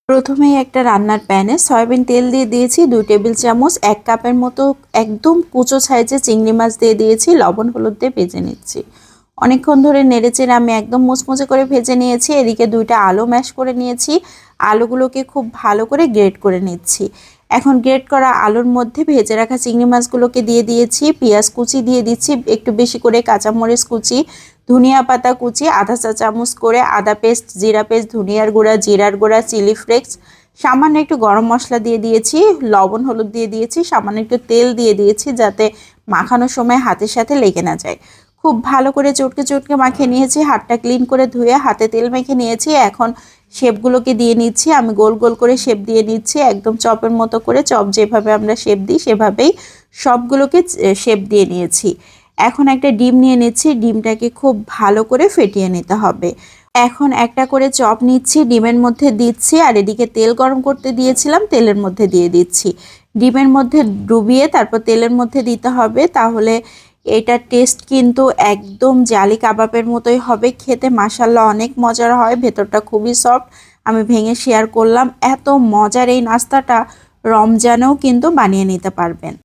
প্রথমেই একটা রান্নার প্যানে সয়াবিন তেল দিয়ে দিয়েছি 2 টেবিল চামচ। 1 কাপের মতো একদম কুচো সাইজে চিংড়ি মাছ দিয়ে দিয়েছি, লবণ হলুদ দিয়ে ভেজে নিচ্ছি। অনেকক্ষণ ধরে নেড়েচেড়ে আমি একদম মুচমুচে করে ভেজে নিয়েছি। এদিকে 2টা আলু ম্যাশ করে নিয়েছি, আলুগুলোকে খুব ভালো করে গ্রেট করে নিচ্ছি। এখন গ্রেট করা আলুর মধ্যে ভেজে রাখা চিংড়ি মাছগুলোকে দিয়ে দিয়েছি, পেঁয়াজ কুচি দিয়ে দিচ্ছি একটু বেশি করে, কাঁচামরিচ কুচি, ধনিয়া পাতা কুচি আধা চা চামচ করে, আদা পেস্ট, জিরা পেস্ট, ধনিয়ার গুঁড়া, জিরার গুঁড়া, চিলি ফ্লেক্স, সামান্য একটু গরম মশলা দিয়ে দিয়েছি, লবণ হলুদ দিয়ে দিয়েছি, সামান্য একটু তেল দিয়ে দিয়েছি যাতে মাখানোর সময় হাতের সাথে লেগে না যায়। খুব ভালো করে চটকে চটকে মাখিয়ে নিয়েছি, হাতটা ক্লিন করে ধুয়ে হাতে তেল মেখে নিয়েছি। এখন শেপগুলোকে দিয়ে নিচ্ছি, আমি গোল গোল করে শেপ দিয়ে নিচ্ছি, একদম চপের মতো করে, চপ যেভাবে আমরা শেপ দিই সেভাবেই সবগুলোকে শেপ দিয়ে নিয়েছি। এখন একটা ডিম নিয়ে নিচ্ছি, ডিমটাকে খুব ভালো করে ফেটিয়ে নিতে হবে। এখন একটা করে চপ নিচ্ছি, ডিমের মধ্যে দিচ্ছি, আর এদিকে তেল গরম করতে দিয়েছিলাম, তেলের মধ্যে দিয়ে দিচ্ছি। ডিমের মধ্যে ডুবিয়ে তারপর তেলের মধ্যে দিতে হবে, তাহলে এটার টেস্ট কিন্তু একদম জালি কাবাবের মতোই হবে খেতে। মাশাআল্লাহ অনেক মজার হয়, ভেতরটা খুবই সফট। আমি ভেঙে শেয়ার করলাম, এত মজার এই নাস্তাটা রমজানেও কিন্তু বানিয়ে নিতে পারবেন।